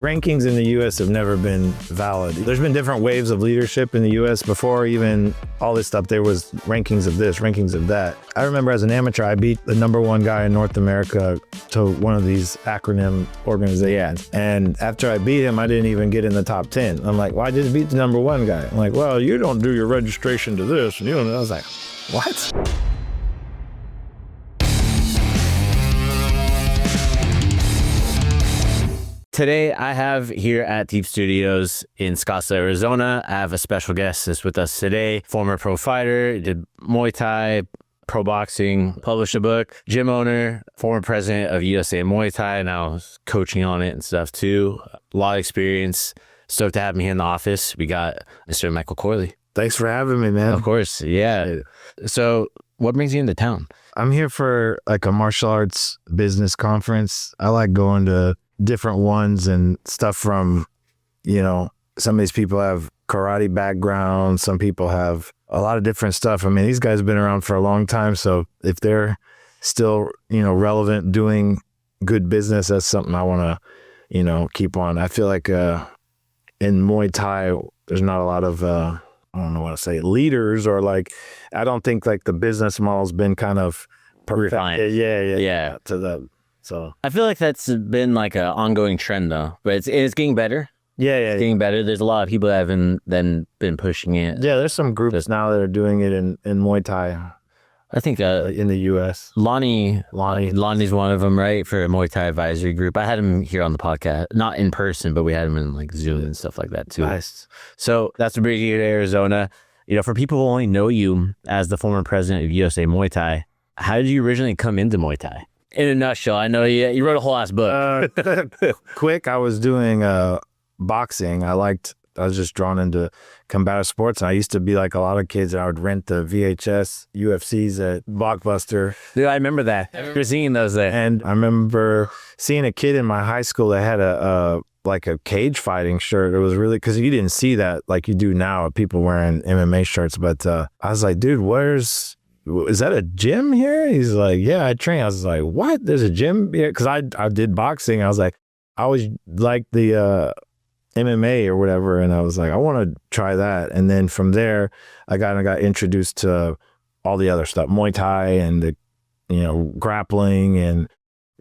Rankings in the U.S. have never been valid. There's been different waves of leadership in the U.S. before even all this stuff. There was rankings of this, rankings of that. I remember as an amateur, I beat the #1 guy in North America to one of these acronym organizations. And after I beat him, I didn't even get in the top 10. I'm like, well, I just beat the #1 guy. I'm like, well, you don't do your registration to this. And you don't know. I was like, what? Today, I have here at Deep Studios in Scottsdale, Arizona, I have a special guest that's with us today, former pro fighter, did Muay Thai, pro boxing, published a book, gym owner, former president of USA Muay Thai, now coaching on it and stuff too. A lot of experience. Stoked to have me here in the office. We got Mr. Michael Corley. Thanks for having me, man. Of course, yeah. So what brings you into town? I'm here for like a martial arts business conference. I like going to different ones and stuff from, you know, some of these people have karate backgrounds. Some people have a lot of different stuff. I mean, these guys have been around for a long time. So if they're still, you know, relevant, doing good business, that's something I want to, you know, keep on. I feel like in Muay Thai, there's not a lot of, I don't know what to say, leaders, or like, I don't think like the business model's been kind of refined. Yeah. To the, so I feel like that's been like an ongoing trend though, but it's getting better. Yeah. It's getting better. There's a lot of people that haven't then been pushing it. Yeah, there's some groups now that are doing it in Muay Thai. I think in the U.S. Lonnie's one of them, right? For a Muay Thai advisory group. I had him here on the podcast, not in person, but we had him in like Zoom and stuff like that too. Nice. So that's what brings you to Arizona. You know, for people who only know you as the former president of USA Muay Thai, how did you originally come into Muay Thai? In a nutshell, I know you wrote a whole ass book. Quick, I was doing boxing. I was just drawn into combative sports. I used to be like a lot of kids, and I would rent the VHS UFCs at Blockbuster. Dude, I remember that. I remember seeing those there. And I remember seeing a kid in my high school that had a cage fighting shirt. It was really, because you didn't see that like you do now with people wearing MMA shirts. But I was like, dude, is that a gym here? He's like, yeah, I train. I was like, what? There's a gym here? Because I did boxing. I was like, I always liked the MMA or whatever, and I was like, I want to try that. And then from there, I got introduced to all the other stuff, Muay Thai and the, you know, grappling and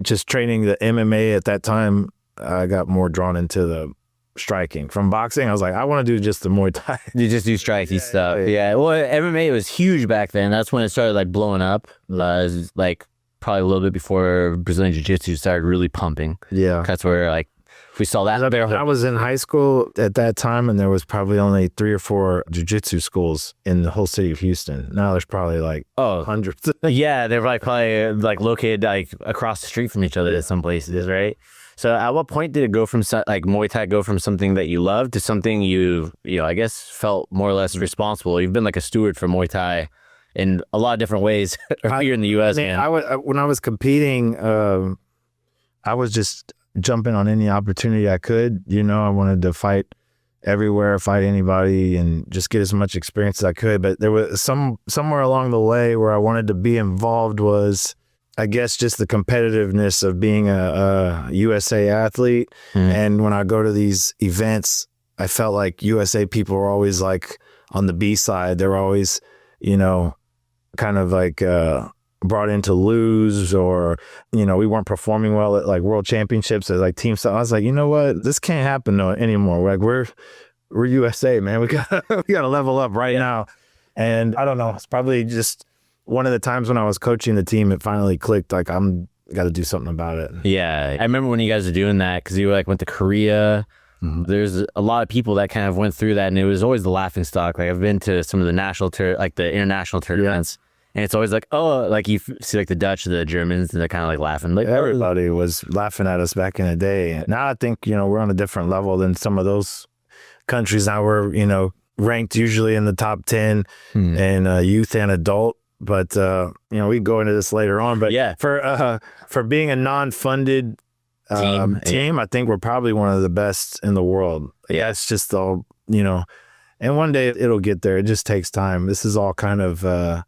just training the MMA. At that time, I got more drawn into the striking. From boxing, I was like, I want to do just the Muay Thai. You just do striky stuff. Yeah. Well, MMA was huge back then. That's when it started like blowing up. Like probably a little bit before Brazilian Jiu-Jitsu started really pumping. Yeah. That's where like we saw that. I was in high school at that time, and there was probably only 3 or 4 jiu-jitsu schools in the whole city of Houston. Now there's probably like hundreds. Yeah, they're like probably like located like across the street from each other at some places, right? So at what point did it go from like Muay Thai go from something that you loved to something you know, I guess felt more or less responsible? You've been like a steward for Muay Thai in a lot of different ways here in the U.S. When I was competing, I was just jumping on any opportunity I could. You know, I wanted to fight everywhere, fight anybody, and just get as much experience as I could. But there was somewhere along the way where I wanted to be involved was, I guess, just the competitiveness of being a USA athlete. And when I go to these events, I felt like USA people were always like on the B side. They were always, you know, kind of like brought in to lose, or, you know, we weren't performing well at like World Championships as like team stuff. I was like, you know what, this can't happen anymore. Like we're USA, man. We gotta level up right now. And I don't know, it's probably just one of the times when I was coaching the team, it finally clicked. Like got to do something about it. Yeah, I remember when you guys were doing that, because you like went to Korea. There's a lot of people that kind of went through that, and it was always the laughing stock. Like I've been to some of the the international tournaments. Yeah. And it's always like, oh, like you see like the Dutch, the Germans, and they're kind of like laughing. Like everybody was laughing at us back in the day. Now I think, you know, we're on a different level than some of those countries. Now we're, you know, ranked usually in the top 10 in youth and adult. But, you know, we can go into this later on. But yeah, for being a non-funded team, I think we're probably one of the best in the world. Yeah, it's just all, you know, and one day it'll get there. It just takes time. This is all kind of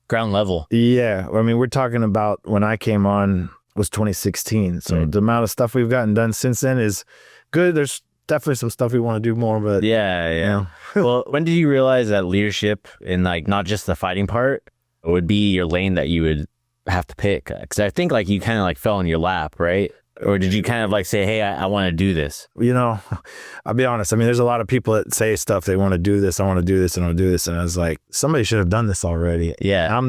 ground level. Yeah. I mean, we're talking about when I came on was 2016. So the amount of stuff we've gotten done since then is good. There's definitely some stuff we want to do more, but yeah. Well, when did you realize that leadership in like not just the fighting part would be your lane that you would have to pick? Because I think like you kind of like fell in your lap, right? Or did you kind of like say, hey, I want to do this? You know, I'll be honest. I mean, there's a lot of people that say stuff. They want to do this. I want to do this and I want to do this. And I was like, somebody should have done this already. Yeah.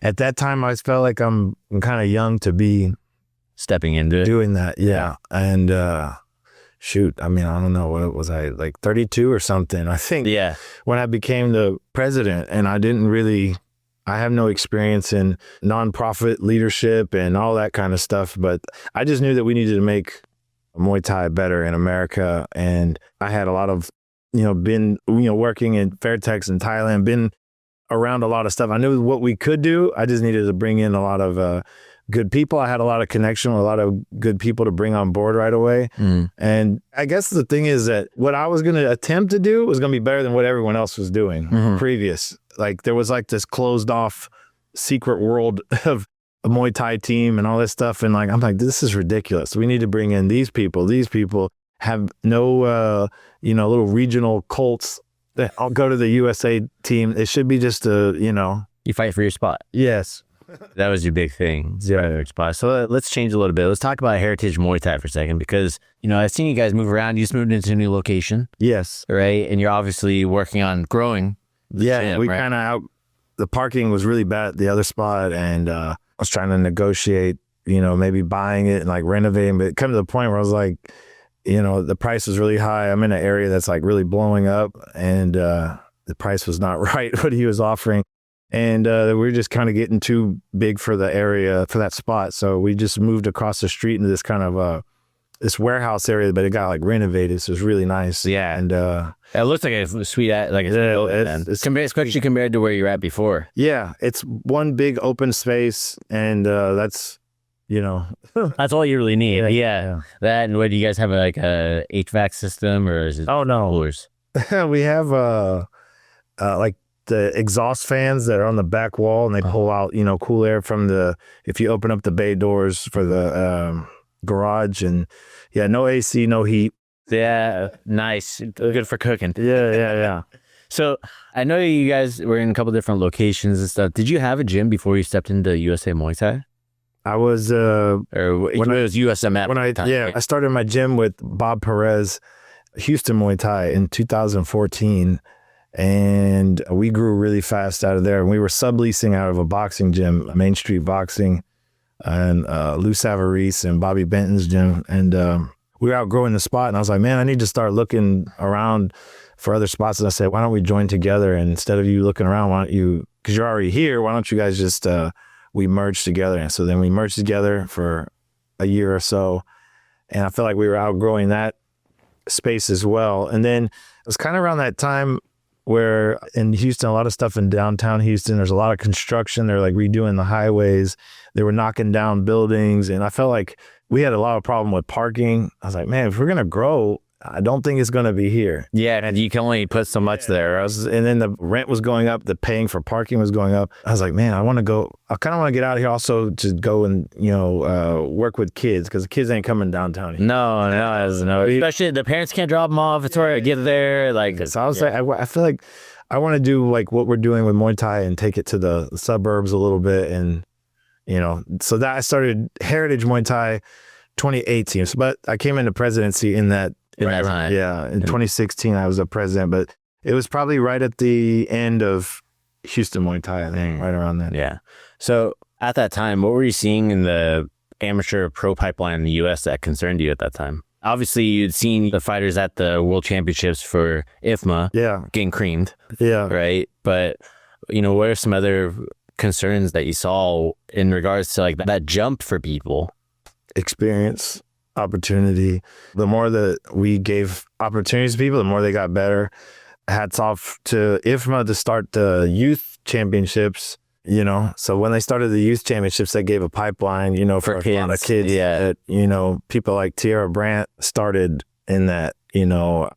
At that time, I felt like I'm kind of young to be stepping into it. Doing that. Yeah. And shoot, I mean, I don't know. What was I, like 32 or something? I think when I became the president, and I have no experience in nonprofit leadership and all that kind of stuff, but I just knew that we needed to make Muay Thai better in America. And I had a lot of, been, working in Fairtex in Thailand, been around a lot of stuff. I knew what we could do. I just needed to bring in a lot of good people. I had a lot of connection with a lot of good people to bring on board right away. And I guess the thing is that what I was going to attempt to do was going to be better than what everyone else was doing previous. Like there was like this closed off secret world of a Muay Thai team and all this stuff. And like, I'm like, this is ridiculous. We need to bring in these people. These people have no, little regional cults that all go to the USA team. It should be just you fight for your spot. Yes. That was your big thing. Spot. So let's change a little bit. Let's talk about Heritage Muay Thai for a second, because, I've seen you guys move around. You just moved into a new location. Yes. Right. And you're obviously working on growing. Yeah, we kind of the parking was really bad at the other spot, and I was trying to negotiate, maybe buying it and like renovating, but it come to the point where I was like, the price was really high. I'm in an area that's like really blowing up, and the price was not right, what he was offering. And we were just kind of getting too big for the area, for that spot. So we just moved across the street into this kind of this warehouse area, but it got like renovated, so it was really nice. Yeah, and it looks like a sweet, it's especially compared to where you're at before. Yeah, it's one big open space, and that's that's all you really need. Yeah. That, and what do you guys have, like a HVAC system, or is it? Oh no, coolers? We have like the exhaust fans that are on the back wall, and they pull out cool air from if you open up the bay doors for the garage. And no AC, no heat. Yeah, nice. Good for cooking. Yeah. So I know you guys were in a couple different locations and stuff. Did you have a gym before you stepped into USA Muay Thai? I was or when it was USMF. When I started my gym with Bob Perez, Houston Muay Thai in 2014, and we grew really fast out of there. And we were subleasing out of a boxing gym, Main Street Boxing, and Lou Savarese and Bobby Benton's gym, and we were outgrowing the spot. And I was like, man, I need to start looking around for other spots. And I said, why don't we join together? And instead of you looking around, why don't you, because you're already here, why don't you guys just we merged together? And so then we merged together for a year or so, and I felt like we were outgrowing that space as well. And then it was kind of around that time where in Houston, a lot of stuff in downtown Houston, there's a lot of construction. They're like redoing the highways. They were knocking down buildings. And I felt like we had a lot of problem with parking. I was like, man, if we're going to grow, I don't think it's going to be here. Yeah, and you can only put so much there. And then the rent was going up. The paying for parking was going up. I was like, man, I kind of want to get out of here also to go and, work with kids, because the kids ain't coming downtown here. No. Especially the parents can't drop them off. It's where I get there. So I was like, I feel like I want to do like what we're doing with Muay Thai and take it to the suburbs a little bit. And, so that I started Heritage Muay Thai 2018. But I came into presidency in that time. Yeah, in 2016 I was a president, but it was probably right at the end of Houston Muay Thai, I think, right around then. Yeah. So at that time, what were you seeing in the amateur pro pipeline in the U.S. that concerned you at that time? Obviously, you'd seen the fighters at the World Championships for IFMA getting creamed. Yeah. Right? But, what are some other concerns that you saw in regards to like that jump for people? Experience, opportunity. The more that we gave opportunities to people, the more they got better. Hats off to IFMA to start the youth championships, So when they started the youth championships, they gave a pipeline, for a lot of kids. Yeah. That, people like Tierra Brandt started in that,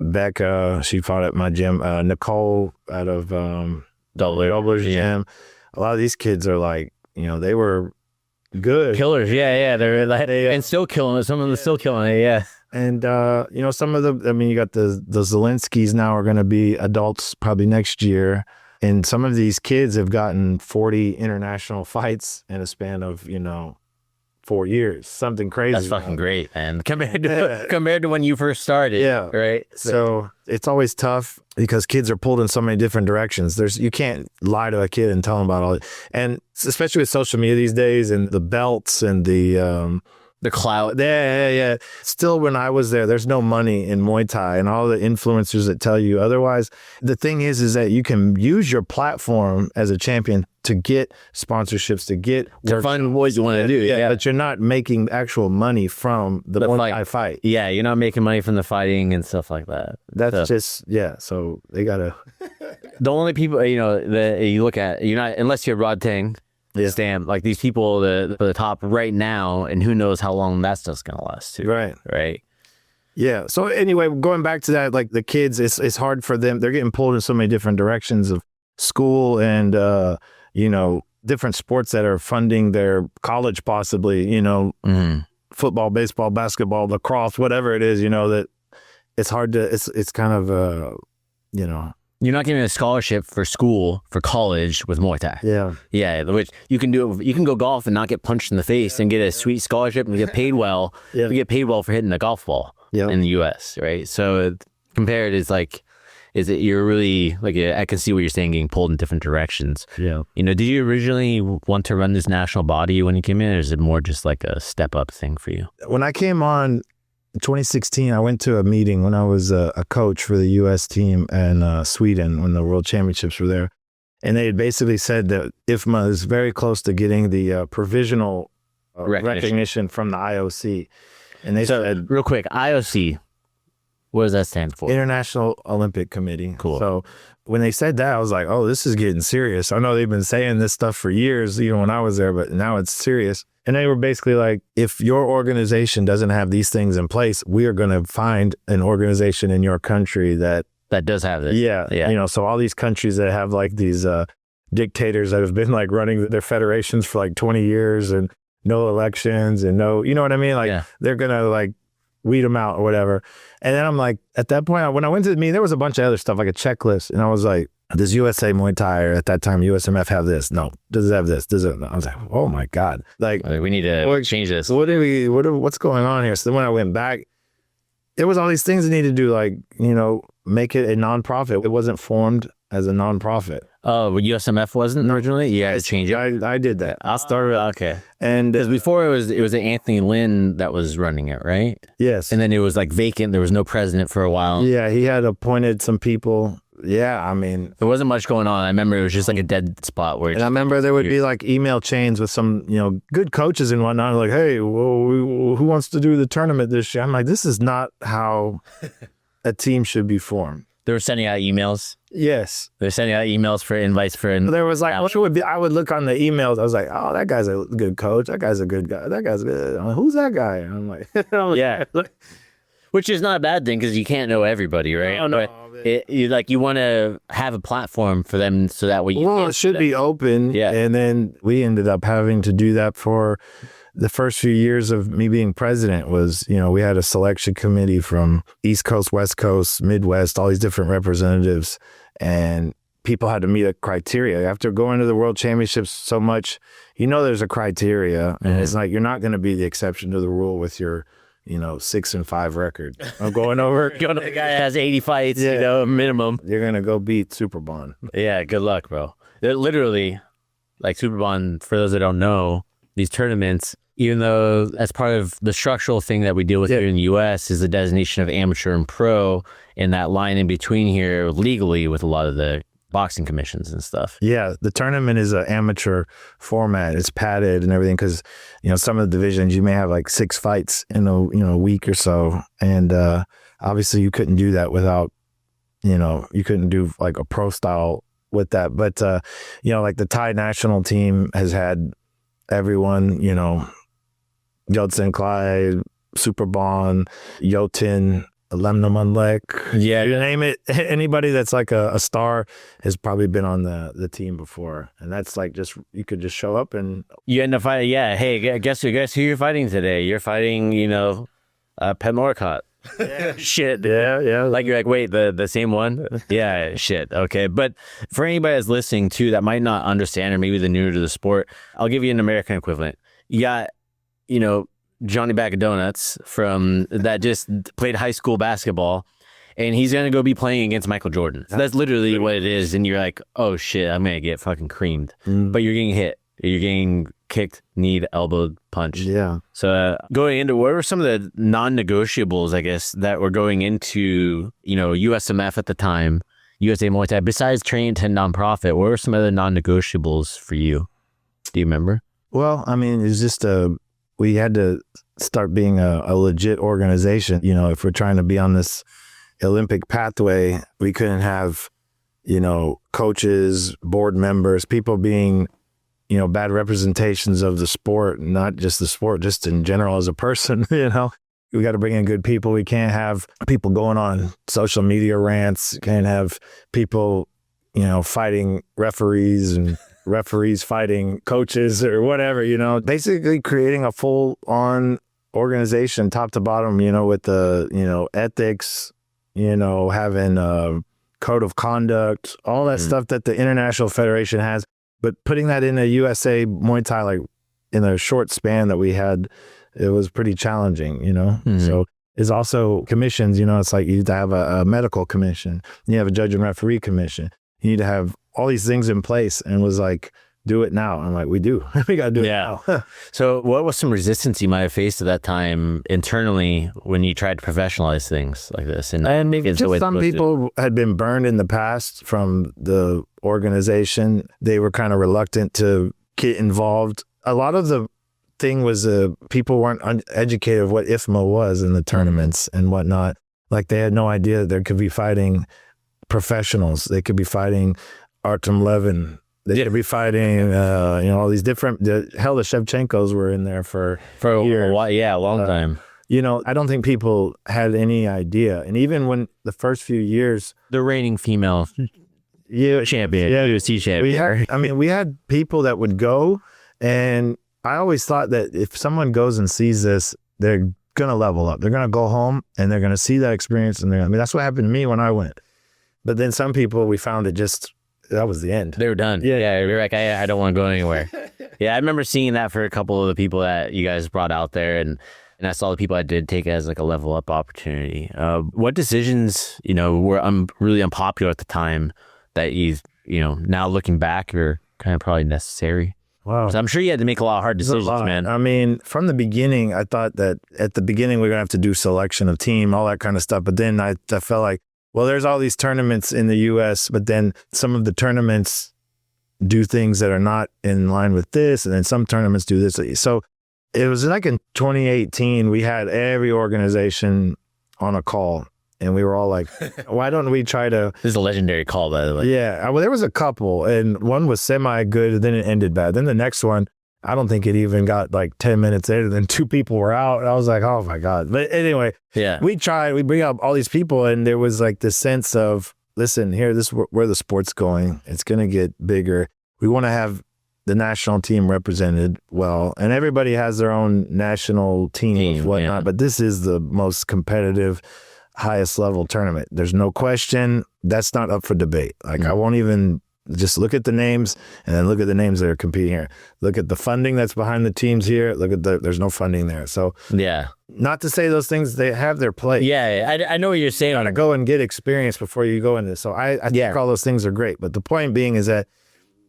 Becca, she fought at my gym. Nicole out of Doubler's gym. A lot of these kids are like, they were good killers. Yeah. They're like, and still killing it. Some of them are still killing it. Yeah. And, some of you got the Zelenskys now are going to be adults probably next year. And some of these kids have gotten 40 international fights in a span of, 4 years, something crazy. That's fucking great, man. Compared to when you first started. Yeah. Right. So it's always tough because kids are pulled in so many different directions. You can't lie to a kid and tell them about all it. And especially with social media these days and the belts and the clout. Yeah. Still, when I was there's no money in Muay Thai and all the influencers that tell you otherwise. The thing is that you can use your platform as a champion to get sponsorships, to find what you want to do. Yeah. But you're not making actual money from the Muay Thai fight. Yeah, you're not making money from the fighting and stuff like that. That's so they gotta. The only people, that you look at, you're not, unless you're Rod Tang. Yeah. Stamp, like these people at the top right now, and who knows how long that stuff's gonna last too. Right. Yeah. So anyway, going back to that, like the kids, it's hard for them. They're getting pulled in so many different directions of school and different sports that are funding their college, possibly. Football, baseball, basketball, lacrosse, whatever it is. That it's hard to. It's kind of You're not getting a scholarship for school, for college with Muay Thai. Yeah. Yeah, which you can do. You can go golf and not get punched in the face and get a sweet scholarship and get paid well. Yeah. You get paid well for hitting a golf ball in the U.S., right? So compared, you're really, I can see what you're saying, getting pulled in different directions. Yeah. Did you originally want to run this national body when you came in, or is it more just like a step up thing for you? When I came on, in 2016, I went to a meeting when I was a coach for the U.S. team in Sweden when the World Championships were there. And they had basically said that IFMA is very close to getting the provisional recognition from the IOC. And they said... Real quick, IOC, what does that stand for? International Olympic Committee. Cool. So when they said that, I was like, oh, this is getting serious. I know they've been saying this stuff for years, when I was there, but now it's serious. And they were basically like, if your organization doesn't have these things in place, we are going to find an organization in your country that does have it. Yeah. So all these countries that have like these dictators that have been like running their federations for like 20 years and no elections and no, you know what I mean? Like they're going to like weed them out or whatever. And then I'm like, at that point, when I went to the meeting, there was a bunch of other stuff, like a checklist. And I was like, does USA Muay Thai, or at that time USMF, have this? No. Does it have this? Does it? I was like, oh my God. Like, we need to change this. What's going on here? So then when I went back, there was all these things that needed to do, like, make it a nonprofit. It wasn't formed as a nonprofit. Oh, USMF wasn't originally? Yeah, to change it. I did that. I'll start with, okay. And because before it was Anthony Lynn that was running it, right? Yes. And then it was like vacant. There was no president for a while. Yeah, he had appointed some people. Yeah, I mean, there wasn't much going on. I remember it was just like a dead spot where. And I remember there would be like email chains with some, good coaches and whatnot. Like, hey, who wants to do the tournament this year? I'm like, this is not how a team should be formed. They were sending out emails. Yes, they're sending out emails for invites for. There was like, I would look on the emails. I was like, oh, that guy's a good coach. That guy's a good guy. That guy's good. I'm like, who's that guy? I'm like, yeah. Which is not a bad thing because you can't know everybody, right? Oh, no. You want to have a platform for them so that way it should be open. Yeah. And then we ended up having to do that for the first few years of me being president. Was, we had a selection committee from East Coast, West Coast, Midwest, all these different representatives, and people had to meet a criteria. After going to the World Championships so much, there's a criteria, and it's like you're not going to be the exception to the rule with your 6-5 record. I'm going over. The guy has 80 fights, minimum. You're going to go beat Superbond. Yeah, good luck, bro. They're literally, like Superbond, for those that don't know, these tournaments, even though that's part of the structural thing that we deal with here in the U.S. is the designation of amateur and pro, and that line in between here legally with a lot of the boxing commissions and stuff. Yeah, the tournament is an amateur format. It's padded and everything because, some of the divisions you may have like 6 fights in a week or so. And obviously you couldn't do that without, you couldn't do like a pro style with that. But, like the Thai national team has had everyone, Judson Clyde, Superbond, Yotin, Lemna Munlek. Yeah. You name it. Anybody that's like a star has probably been on the team before. And that's like you could just show up and you end up fighting. Yeah. Hey, guess who you're fighting today? You're fighting, Pet Morcott. Shit. Yeah. Like you're like, wait, the same one? Yeah, shit. Okay. But for anybody that's listening too that might not understand or maybe they're new to the sport, I'll give you an American equivalent. You got, Johnny Bag of Donuts from that just played high school basketball, and he's going to go be playing against Michael Jordan. So that's literally what it is. And you're like, oh shit, I'm going to get fucking creamed. But you're getting hit. You're getting kicked, kneed, elbowed, punched. Yeah. So going into, what were some of the non-negotiables, I guess, that were going into, USMF at the time, USA Muay Thai, besides training to nonprofit? What were some of the non-negotiables for you? Do you remember? Well, I mean, it's just we had to start being a legit organization. If we're trying to be on this Olympic pathway, we couldn't have, coaches, board members, people being, bad representations of the sport, not just the sport, just in general as a person. We got to bring in good people. We can't have people going on social media rants. Can't have people, fighting referees and referees fighting coaches or whatever, basically creating a full-on organization top to bottom, with the, ethics, having a code of conduct, all that stuff that the International Federation has, but putting that in a USA Muay Thai, like in a short span that we had, it was pretty challenging, So it's also commissions, it's like you need to have a medical commission, you have a judge and referee commission, you need to have all these things in place, and was like, do it now. I'm like, we do. We got to do it now. So what was some resistance you might have faced at that time internally when you tried to professionalize things like this? And maybe just some people had been burned in the past from the organization. They were kind of reluctant to get involved. A lot of the thing was people weren't educated of what IFMA was in the tournaments and whatnot. Like they had no idea there could be fighting professionals. They could be fighting Artem Levin. They could be fighting, all these different. The Shevchenkos were in there for years. A while, a long time. I don't think people had any idea. And even when the first few years, the reigning female champion, UFC champion. We had people that would go, and I always thought that if someone goes and sees this, they're gonna level up. They're gonna go home and they're gonna see that experience, and that's what happened to me when I went. But then some people, we found it just. That was the end. They were done. Yeah. You're like, I don't want to go anywhere. I remember seeing that for a couple of the people that you guys brought out there, and I saw the people I did take it as like a level up opportunity. What decisions, were really unpopular at the time that now looking back are kind of probably necessary? Wow. So I'm sure you had to make a lot of hard decisions, man. I mean, from the beginning, I thought that at the beginning we're gonna have to do selection of team, all that kind of stuff. But then I felt like, well, there's all these tournaments in the U.S., but then some of the tournaments do things that are not in line with this, and then some tournaments do this. So it was like in 2018, we had every organization on a call, and we were all like, why don't we try to... This is a legendary call, by the way. Yeah, well, there was a couple, and one was semi-good, and then it ended bad. Then the next one, I don't think it even got like 10 minutes later, then two people were out, and I was like, oh my God. But anyway, we tried, we bring up all these people, and there was like this sense of, listen, here, this is where the sport's going. It's going to get bigger. We want to have the national team represented well, and everybody has their own national team, whatnot, but this is the most competitive, highest level tournament. There's no question. That's not up for debate. Like, I won't even... Just look at the names, and then look at the names that are competing here. Look at the funding that's behind the teams here. Look at there's no funding there. So not to say those things, they have their place. I know what you're saying. You gotta go and get experience before you go into this. So I think all those things are great. But the point being is that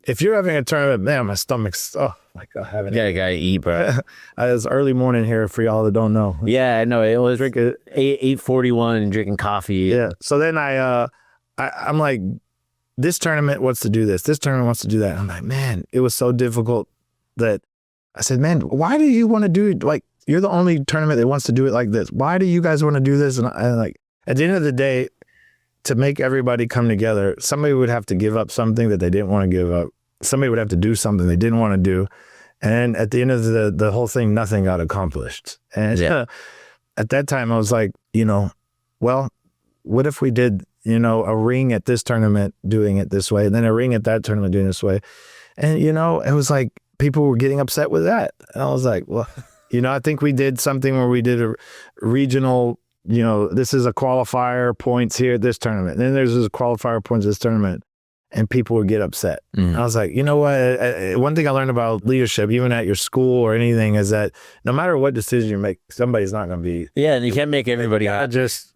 if you're having a tournament, man, my stomach's, my God, having it. Gotta eat, bro. It's early morning here for y'all that don't know. Yeah, I know. It was 8:41 and drinking coffee. Yeah. So then I'm like, this tournament wants to do this. This tournament wants to do that. I'm like, man, it was so difficult that I said, man, why do you want to do it? Like, you're the only tournament that wants to do it like this. Why do you guys want to do this? And like, at the end of the day, to make everybody come together, somebody would have to give up something that they didn't want to give up. Somebody would have to do something they didn't want to do. And at the end of the whole thing, nothing got accomplished. And at that time, I was like, well, what if we did a ring at this tournament doing it this way, and then a ring at that tournament doing it this way. And, it was like people were getting upset with that. And I was like, well, You know, I think we did something where we did a regional, you know, this is a qualifier points here at this tournament. And then there's a qualifier points at this tournament. And people would get upset. I was like, you know what? One thing I learned about leadership, even at your school or anything, is that no matter what decision you make, somebody's not going to be. Yeah, and you can't make everybody happy. Just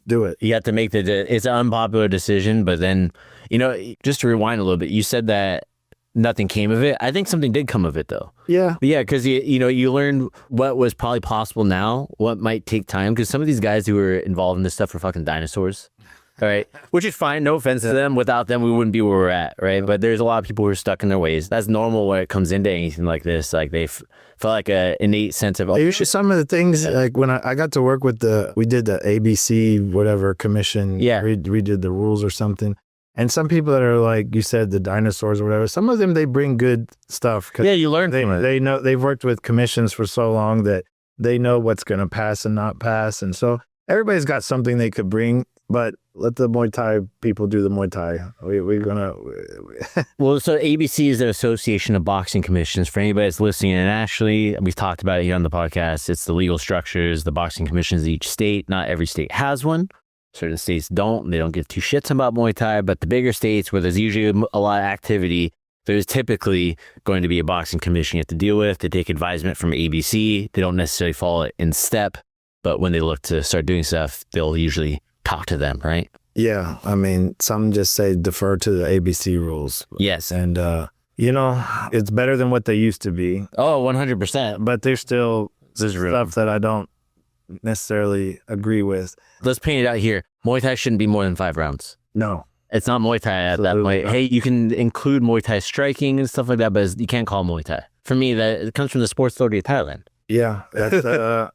do it. You have to make it's an unpopular decision, but then, you know, just to rewind a little bit, you said that nothing came of it. I think something did come of it, though. Yeah. Yeah, because, you know, you learned what was probably possible now, what might take time, because some of these guys who were involved in this stuff were fucking dinosaurs. All right, which is fine. No offense to them. Without them, we wouldn't be where we're at, right? But there's a lot of people who are stuck in their ways. That's normal when it comes into anything like this. Like they felt like an innate sense of. Usually, some of the things like when I got to work with we did the ABC whatever commission. Yeah, we did the rules or something. And some people that are like you said, the dinosaurs or whatever. Some of them they bring good stuff. Yeah, you learn. They know they've worked with commissions for so long that they know what's going to pass and not pass, and so everybody's got something they could bring. But let the Muay Thai people do the Muay Thai. We're going to... Well, so ABC is the Association of Boxing Commissions. For anybody that's listening internationally, we've talked about it here on the podcast. It's the legal structures, the boxing commissions of each state. Not every state has one. Certain states don't. They don't give two shits about Muay Thai. But the bigger states where there's usually a lot of activity, there's typically going to be a boxing commission you have to deal with. They take advisement from ABC. They don't necessarily follow it in step. But when they look to start doing stuff, they'll usually talk to them, right? Yeah. I mean, some just say defer to the ABC rules. Yes. And, you know, it's better than what they used to be. Oh, 100%. But there's still stuff that I don't necessarily agree with. Let's paint it out here. Muay Thai shouldn't be more than 5 rounds. No. It's not Muay Thai at that point. Hey, you can include Muay Thai striking and stuff like that, but you can't call it Muay Thai. For me, it comes from the Sports Authority of Thailand. Yeah, that's,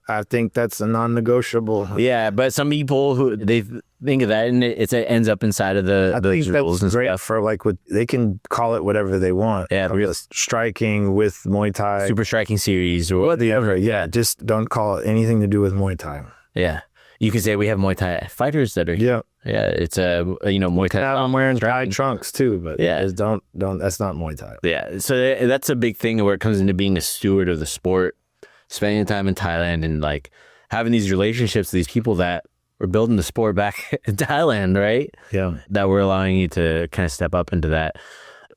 I think that's a non-negotiable. Yeah, but some people who they think of that and it ends up inside of the rules and great stuff. For like they can call it whatever they want. Yeah, striking with Muay Thai, super striking series or whatever. Yeah, just don't call it anything to do with Muay Thai. Yeah, you could say we have Muay Thai fighters that are it's Muay Thai. Now I'm wearing Thai trunks too, but don't that's not Muay Thai. Yeah, so that's a big thing where it comes into being a steward of the sport. Spending time in Thailand and like having these relationships with these people that were building the sport back in Thailand, right? Yeah. That were allowing you to kind of step up into that.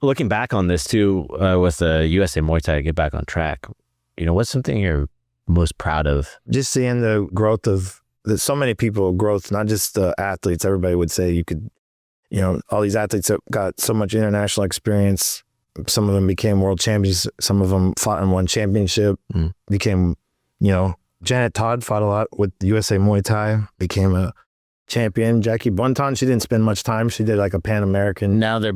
Looking back on this too, with the USA Muay Thai to get back on track, you know, what's something you're most proud of? Just seeing the growth of so many people, growth, not just the athletes. Everybody would say you could, you know, all these athletes that got so much international experience. Some of them became world champions. Some of them fought and won championship. Became, you know, Janet Todd fought a lot with USA Muay Thai. Became a champion. Jackie Bunton, she didn't spend much time. She did like a Pan American. Now they're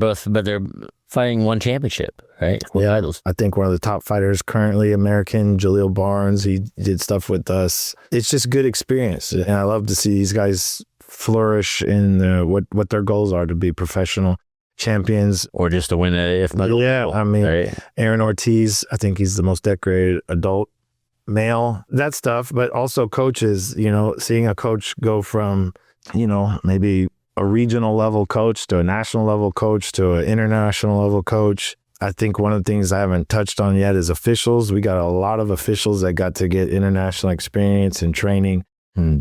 fighting one championship, right? Yeah, I think one of the top fighters currently, American, Jaleel Barnes. He did stuff with us. It's just good experience, and I love to see these guys flourish in what their goals are to be professional champions or just to win it, if not. Yeah, I mean, right. Aaron Ortiz, I think he's the most decorated adult male, that stuff, but also coaches, you know, seeing a coach go from, you know, maybe a regional level coach to a national level coach to an international level coach. I think one of the things I haven't touched on yet is officials. We got a lot of officials that got to get international experience and training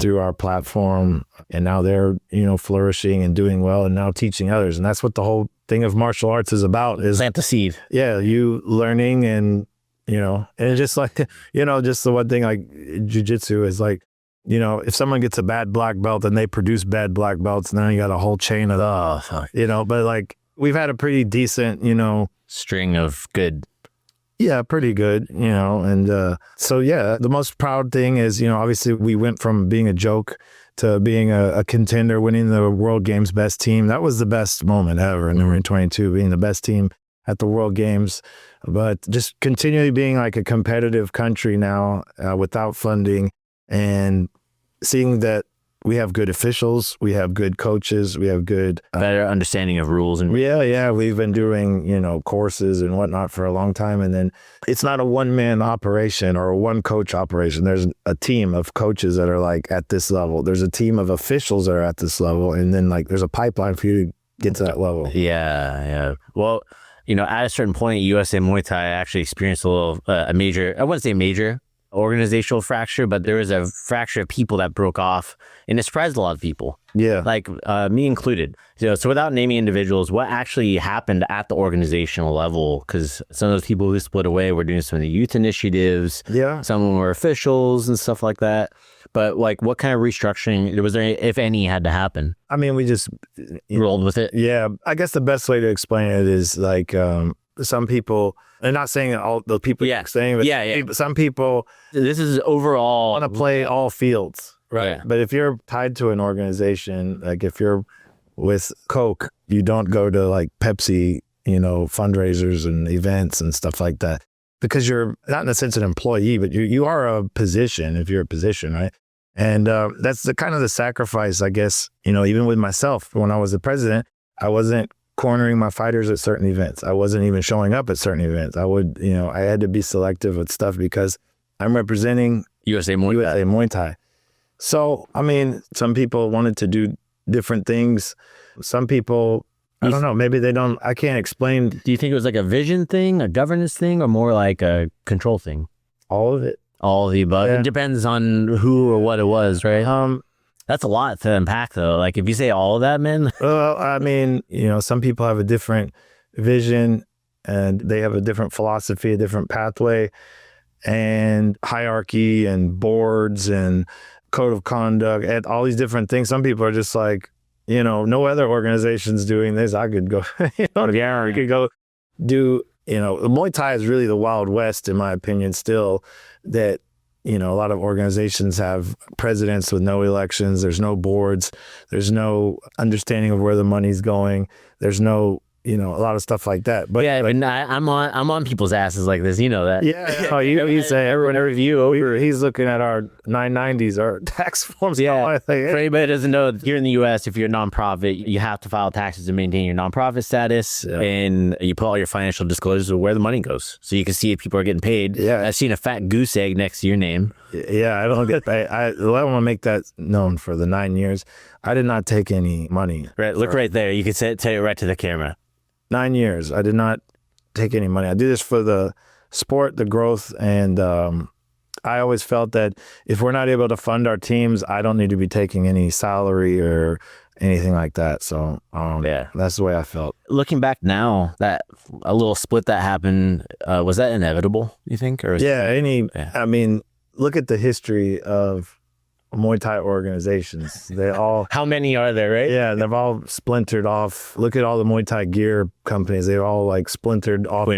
through our platform, and now they're, you know, flourishing and doing well and now teaching others. And that's what the whole thing of martial arts is about, is plant the seed. Yeah, you learning, and, you know, and just like, you know, just the one thing like jiu-jitsu is like, you know, if someone gets a bad black belt and they produce bad black belts, now you got a whole chain of, you know, but like we've had a pretty decent, you know, string of good. Yeah, pretty good, you know, and so, yeah, the most proud thing is, you know, obviously we went from being a joke to being a contender, winning the World Games best team. That was the best moment ever in the 22, being the best team at the World Games, but just continually being like a competitive country now without funding, and seeing that we have good officials, we have good coaches, we have good better understanding of rules. And yeah, we've been doing, you know, courses and whatnot for a long time, and then it's not a one-man operation or a one-coach operation. There's a team of coaches that are like at this level. There's a team of officials that are at this level, and then like there's a pipeline for you to get to that level. Yeah. Well, you know, at a certain point, USA Muay Thai actually experienced a little a major. I wouldn't say major. organizational fracture, but there was a fracture of people that broke off, and it surprised a lot of people. Yeah. Like me included. So without naming individuals, what actually happened at the organizational level? Because some of those people who split away were doing some of the youth initiatives. Yeah. Some of them were officials and stuff like that. But like, what kind of restructuring was there, if any, had to happen? I mean, we just rolled with it. Yeah. I guess the best way to explain it is like some people, and not saying that all the people you're saying, but some people, this is overall, want to play all fields. Right. Yeah. But if you're tied to an organization, like if you're with Coke, you don't go to like Pepsi, fundraisers and events and stuff like that, because you're not in a sense an employee, but you are a position if you're a position, right? And that's the kind of the sacrifice, I guess, even with myself. When I was the president, I wasn't cornering my fighters at certain events. I wasn't even showing up at certain events. I would, I had to be selective with stuff because I'm representing USA Muay Thai. So, I mean, some people wanted to do different things. Some people, I don't know, maybe they don't, I can't explain. Do you think it was like a vision thing, a governance thing, or more like a control thing? All of it. All of the above. Yeah. It depends on who or what it was, right? That's a lot to unpack, though. Like, if you say all of that, man. Well, I mean, some people have a different vision and they have a different philosophy, a different pathway and hierarchy and boards and code of conduct and all these different things. Some people are just like, no other organization's doing this. I could go, I could go do, Muay Thai is really the Wild West, in my opinion, still, that, a lot of organizations have presidents with no elections. There's no boards. There's no understanding of where the money's going. There's no, a lot of stuff like that. But yeah, but I'm on people's asses like this. You know that. Yeah. Oh, you say everyone review over. He's looking at our 990s, our tax forms. Yeah. For anybody that doesn't know, here in the U.S., if you're a nonprofit, you have to file taxes to maintain your nonprofit status, and you put all your financial disclosures of where the money goes, so you can see if people are getting paid. Yeah. I've seen a fat goose egg next to your name. Yeah, I don't get paid. I want to make that known. For the 9 years, I did not take any money. Right. Look right there. You can say it right to the camera. 9 years. I did not take any money. I do this for the sport, the growth, and I always felt that if we're not able to fund our teams, I don't need to be taking any salary or anything like that. So that's the way I felt. Looking back now, that a little split that happened, was that inevitable, you think? Or I mean, look at the history of Muay Thai organizations. They all how many are there, right? Yeah, they've all splintered off. Look at all the Muay Thai gear companies. They're all like splintered off.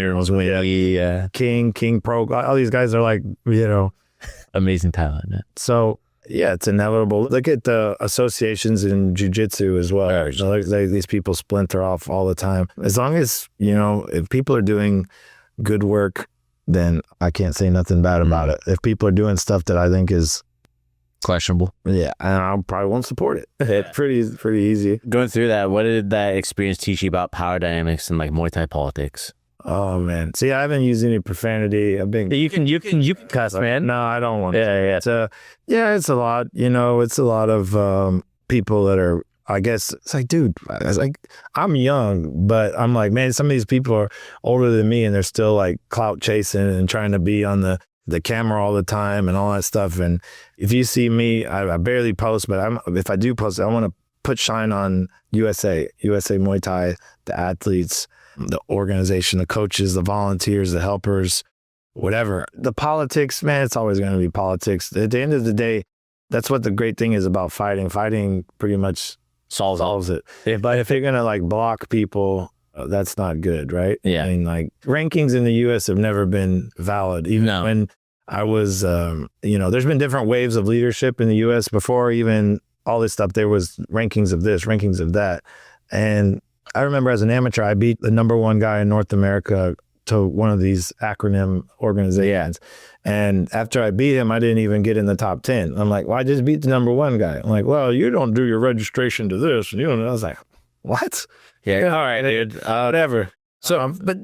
King Pro. All these guys are like, amazing talent. Man. So yeah, it's inevitable. Look at the associations in jiu-jitsu as well. These people splinter off all the time. As long as, if people are doing good work, then I can't say nothing bad about it. If people are doing stuff that I think is questionable, and I probably won't support it. It's pretty easy. Going through that, what did that experience teach you about power dynamics and like Muay Thai politics? Oh man, see, I haven't used any profanity. I've been you can cuss, man. No, I don't want to. It's a lot. It's a lot of people that are. I guess it's like, dude, I'm young, but I'm like, man, some of these people are older than me and they're still like clout chasing and trying to be on the camera all the time and all that stuff. And if you see me, I barely post, but if I do post, I want to put shine on USA Muay Thai, the athletes, the organization, the coaches, the volunteers, the helpers, whatever. The politics, man, it's always going to be politics. At the end of the day, that's what the great thing is about fighting. Fighting pretty much solves it. But if you're going to like block people, that's not good, right? Yeah. I mean, like rankings in the U.S. have never been valid. Even when I was, there's been different waves of leadership in the U.S. before even all this stuff. There was rankings of this, rankings of that. And I remember as an amateur, I beat the number one guy in North America to one of these acronym organizations. And after I beat him, I didn't even get in the top 10. I'm like, well, I just beat the number one guy. I'm like, well, you don't do your registration to this. And I was like, what? Yeah. All right, dude. Whatever. So, but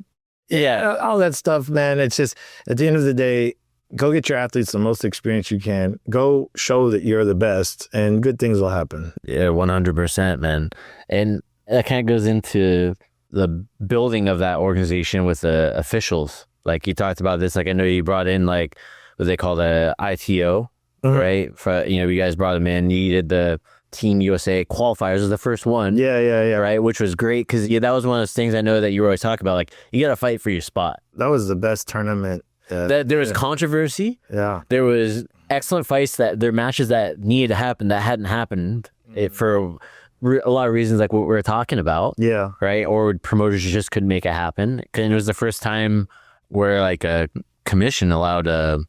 all that stuff, man, it's just at the end of the day, go get your athletes the most experience you can. Go show that you're the best and good things will happen. Yeah, 100%, man. And that kind of goes into the building of that organization with the officials. Like you talked about this, like I know you brought in like what they call the ITO, right? For, you guys brought him in. You did the Team USA qualifiers as the first one. Yeah. Right, which was great because that was one of those things I know that you were always talking about. Like, you got to fight for your spot. That was the best tournament. There was controversy. Yeah. There was excellent fights there matches that needed to happen that hadn't happened for a lot of reasons, like what we were talking about. Yeah. Right, or promoters just couldn't make it happen. And it was the first time where like a commission allowed a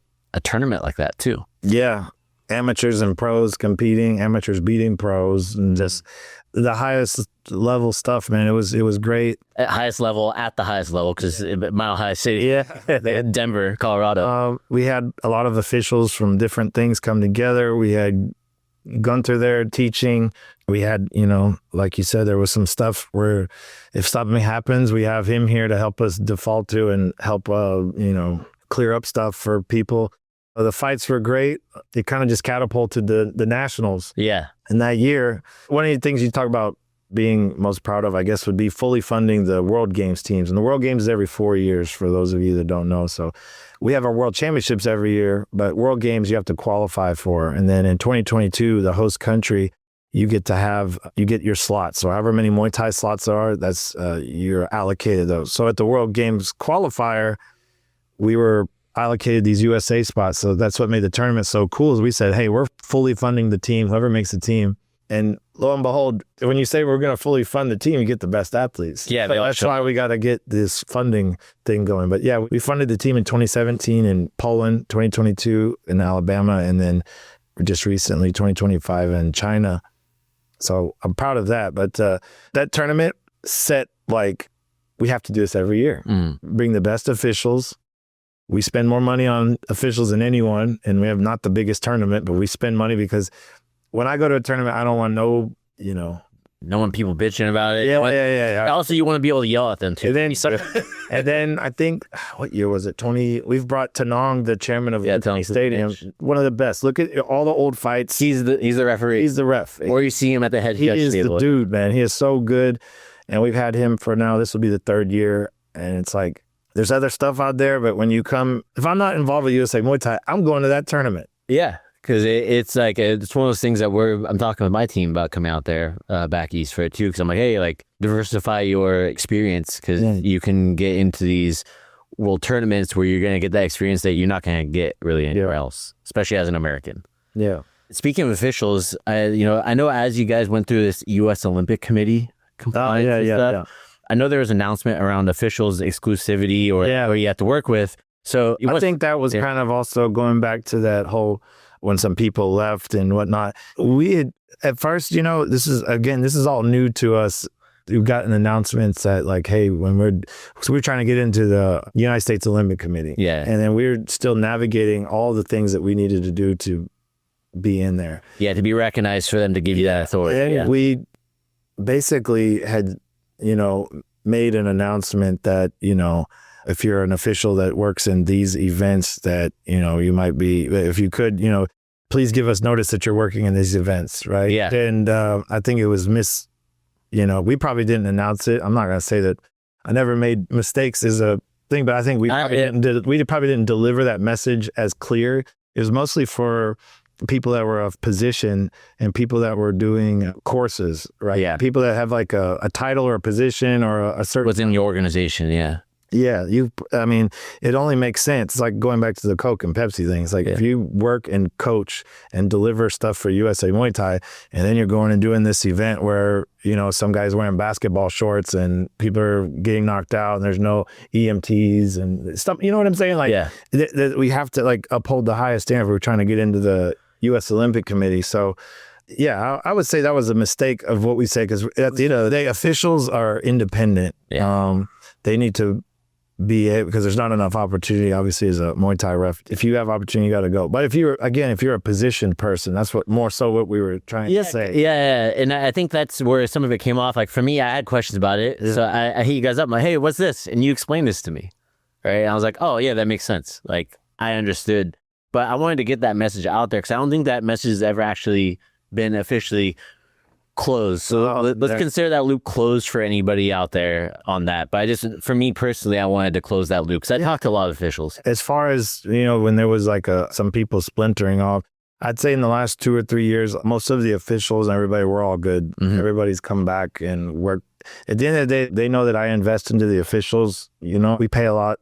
tournament like that too. Yeah. Amateurs and pros competing, amateurs beating pros, and just the highest level stuff, man. It was great. At the highest level, because Mile High City, Denver, Colorado. We had a lot of officials from different things come together. We had Gunther there teaching. We had, like you said, there was some stuff where if something happens, we have him here to help us default to and help, clear up stuff for people. The fights were great. It kind of just catapulted the nationals. Yeah. In that year, one of the things you talk about being most proud of, I guess, would be fully funding the World Games teams. And the World Games is every 4 years, for those of you that don't know. So we have our World Championships every year, but World Games you have to qualify for. And then in 2022, the host country, you get your slots. So however many Muay Thai slots there are, that's you're allocated those. So at the World Games qualifier, we were allocated these USA spots. So that's what made the tournament so cool, is we said, hey, we're fully funding the team, whoever makes the team. And lo and behold, when you say we're going to fully fund the team, you get the best athletes. Yeah, that's why we got to get this funding thing going. But yeah, we funded the team in 2017 in Poland, 2022 in Alabama, and then just recently 2025 in China. So I'm proud of that. But that tournament set, like, we have to do this every year. Bring the best officials. We spend more money on officials than anyone, and we have not the biggest tournament, but we spend money because when I go to a tournament, I don't want no one people bitching about it. Yeah. Also, you want to be able to yell at them too. And then I think, what year was it? We've brought Tanong, the chairman of the stadium, one of the best. Look at all the old fights. He's the referee. He's the ref. Or you see him at the head judge. He is the dude, man. He is so good. And we've had him for now, this will be the third year. And it's like, there's other stuff out there, but when you come, if I'm not involved with USA Muay Thai, I'm going to that tournament. Yeah, because it's like, it's one of those things that I'm talking with my team about coming out there back east for it too. Because I'm like, hey, like, diversify your experience, because you can get into these world tournaments where you're going to get that experience that you're not going to get really anywhere else, especially as an American. Yeah. Speaking of officials, I know as you guys went through this U.S. Olympic Committee compliance stuff, I know there was an announcement around officials exclusivity or you have to work with. So I think that was kind of also going back to that whole, when some people left and whatnot. We had, at first, this is all new to us. We've gotten announcements that, like, hey, we're trying to get into the United States Olympic Committee. Yeah. And then we're still navigating all the things that we needed to do to be in there. Yeah, to be recognized for them to give you that authority. And we basically had, made an announcement that, if you're an official that works in these events, that, you might be, if you could, please give us notice that you're working in these events, right? Yeah. And I think it was we probably didn't announce it. I'm not going to say that I never made mistakes is a thing, but I think we probably didn't deliver that message as clear. It was mostly for people that were of position and people that were doing courses, right? Yeah. People that have like a title or a position or a certain... Within the organization, yeah. Yeah, it only makes sense. It's like going back to the Coke and Pepsi thing. It's like if you work and coach and deliver stuff for USA Muay Thai, and then you're going and doing this event where, some guy's wearing basketball shorts and people are getting knocked out and there's no EMTs and stuff. You know what I'm saying? Like, we have to like uphold the highest standard if we're trying to get into the U.S. Olympic Committee. So, yeah, I would say that was a mistake of what we say, because at the end of the day, officials are independent. Yeah. They need to be it, because there's not enough opportunity, obviously, as a Muay Thai ref. If you have opportunity, you got to go. But if you're a positioned person, that's what we were trying to say. Yeah. And I think that's where some of it came off. Like, for me, I had questions about it. So I hit you guys up. I'm like, hey, what's this? And you explained this to me. Right. And I was like, oh, yeah, that makes sense. Like, I understood. But I wanted to get that message out there, because I don't think that message has ever actually been officially closed. So let's consider that loop closed for anybody out there on that. But for me personally, I wanted to close that loop because I talked to a lot of officials. As far as, when there was like some people splintering off, I'd say in the last 2 or 3 years, most of the officials and everybody, we're all good. Mm-hmm. Everybody's come back and work. At the end of the day, they know that I invest into the officials. We pay a lot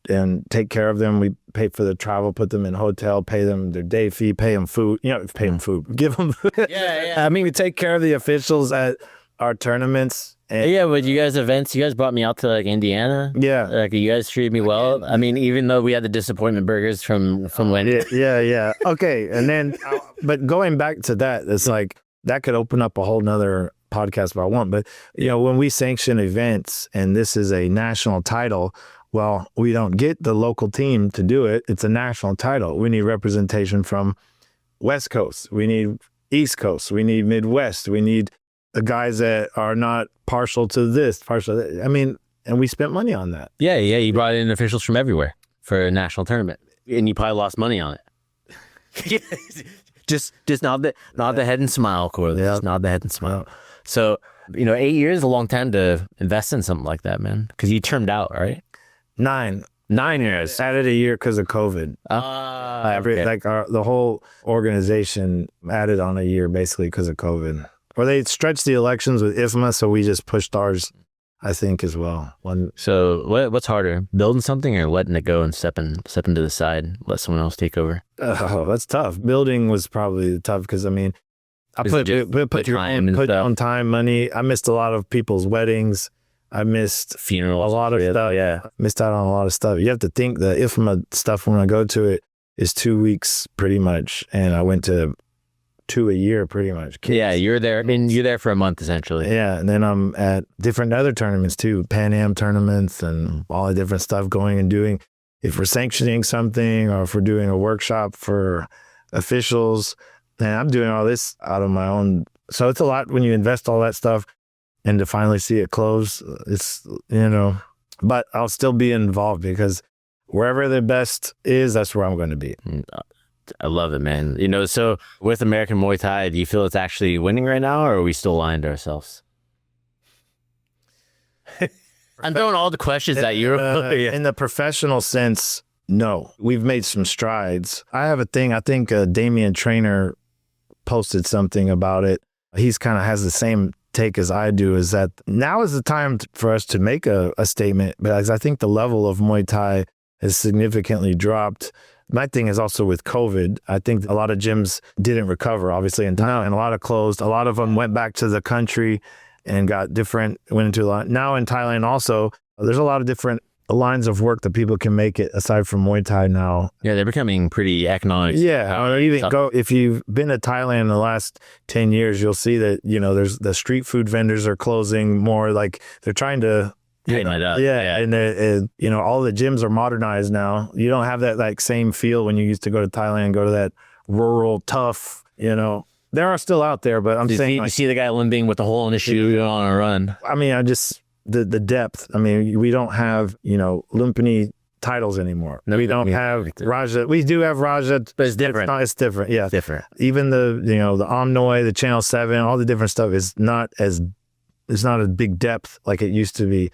and take care of them. We pay for the travel, put them in hotel, pay them their day fee, pay them food, pay them food, give them. Yeah. I mean, we take care of the officials at our tournaments. Yeah, but you guys brought me out to like Indiana. Yeah. Like you guys treated me well. I mean, even though we had the disappointment burgers from Wendy. Yeah. Okay. And then, but going back to that, it's like, that could open up a whole nother podcast if I want. But, when we sanction events and this is a national title, well, we don't get the local team to do it. It's a national title. We need representation from West Coast. We need East Coast. We need Midwest. We need the guys that are not partial to this, partial to that. I mean, and we spent money on that. Yeah. You brought in officials from everywhere for a national tournament, and you probably lost money on it. Just nod the head and smile, Corley. Yeah. Just nod the head and smile. Yeah. So, 8 years is a long time to invest in something like that, man. Because you turned out, right? 9 years. Added a year because of COVID. Okay. The whole organization added on a year basically because of COVID. Or they stretched the elections with IFMA, so we just pushed ours, I think, as well. So what's harder, building something or letting it go and stepping to the side, let someone else take over? Oh, that's tough. Building was probably tough because, I mean, I put your own time, money. I missed a lot of people's weddings. I missed funerals, a lot of stuff. Yeah, missed out on a lot of stuff. You have to think the IFMA stuff when I go to it is 2 weeks pretty much, and I went to 2 a year pretty much. Kids. Yeah, you're there. I mean, you're there for a month essentially. Yeah, and then I'm at different other tournaments too, Pan Am tournaments and all the different stuff going and doing. If we're sanctioning something or if we're doing a workshop for officials, and I'm doing all this out of my own. So it's a lot when you invest all that stuff. And to finally see it close, it's, but I'll still be involved because wherever the best is, that's where I'm going to be. I love it, man. So with American Muay Thai, do you feel it's actually winning right now, or are we still lying to ourselves? I'm throwing all the questions at you. In the professional sense, no. We've made some strides. I have a thing, I think Damian Trainer posted something about it. He's kind of has the same take as I do, is that now is the time for us to make a statement, because I think the level of Muay Thai has significantly dropped. My thing is also with COVID. I think a lot of gyms didn't recover, obviously, in Thailand, and a lot of closed. A lot of them went back to the country and went into a lot. Now in Thailand also, there's a lot of different lines of work that people can make it aside from Muay Thai now. Yeah, they're becoming pretty economic. Yeah, or even if you've been to Thailand in the last 10 years, you'll see that, there's the street food vendors are closing more, like they're trying to tighten it up. Yeah. And all the gyms are modernized now. You don't have that same feel when you used to go to Thailand, go to that rural, tough, There are still out there, but I'm saying you see the guy limping with the hole in his shoe on a run. I mean, the depth. I mean, we don't have, Lumpini titles anymore. No, we don't have Raja. We do have Raja, but it's different. It's different. Yeah. It's different. Even the Omnoi, the Channel 7, all the different stuff is not as big depth like it used to be.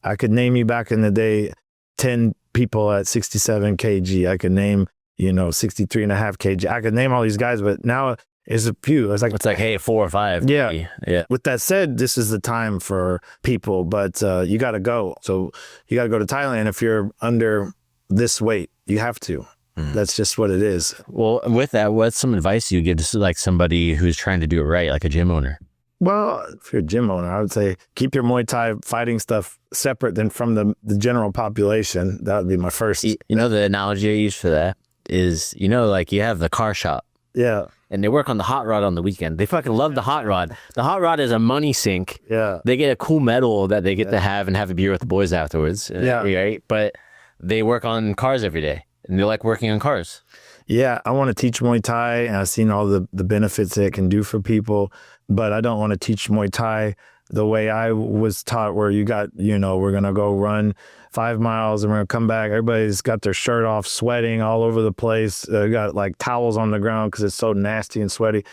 I could name you back in the day, 10 people at 67 kg. I could name, 63 and a half kg. I could name all these guys, but now it's a few. It's like, hey, 4 or 5. Yeah. With that said, this is the time for people, but you got to go. So you got to go to Thailand if you're under this weight. You have to. That's just what it is. Well, with that, what's some advice you give to like somebody who's trying to do it right, like a gym owner? Well, if you're a gym owner, I would say keep your Muay Thai fighting stuff separate than from the general population. That would be my first. The analogy I use for that is, like you have the car shop. Yeah. And they work on the hot rod on the weekend. They fucking love the hot rod. The hot rod is a money sink. Yeah. They get a cool medal that they get to have and have a beer with the boys afterwards. Yeah. Right? But they work on cars every day. And they like working on cars. Yeah, I want to teach Muay Thai, and I've seen all the benefits that it can do for people, but I don't want to teach Muay Thai the way I was taught, where you got, we're going to go run 5 miles and we're going to come back. Everybody's got their shirt off, sweating all over the place. Got like towels on the ground because it's so nasty and sweaty.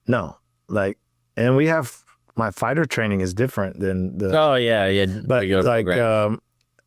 No, And my fighter training is different than the. Oh yeah. But like,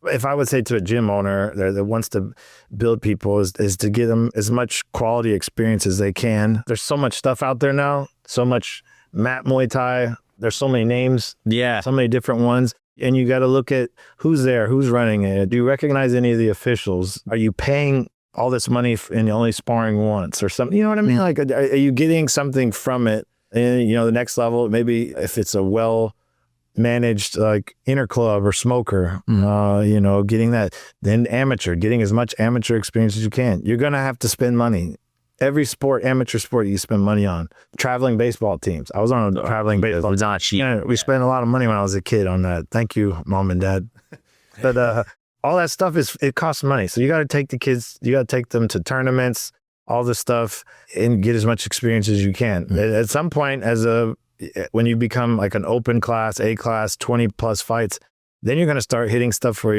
if I would say to a gym owner that wants to build people is to give them as much quality experience as they can. There's so much stuff out there now, so much mat Muay Thai. There's so many names, so many different ones. And you got to look at who's there, who's running it. Do you recognize any of the officials? Are you paying all this money and only sparring once or something? You know what I mean? Like, are you getting something from it? And, the next level, maybe if it's a well-managed like inner club or smoker, getting that. Then getting as much amateur experience as you can. You're going to have to spend money. Every sport, amateur sport, you spend money on. Traveling baseball teams. I was on a traveling baseball. It's not cheap. We spent a lot of money when I was a kid on that. Thank you, Mom and Dad. But all that stuff it costs money. So you got to take the kids. You got to take them to tournaments, all this stuff, and get as much experience as you can. At some point, when you become like an open class, A class, 20 plus fights, then you're going to start hitting stuff where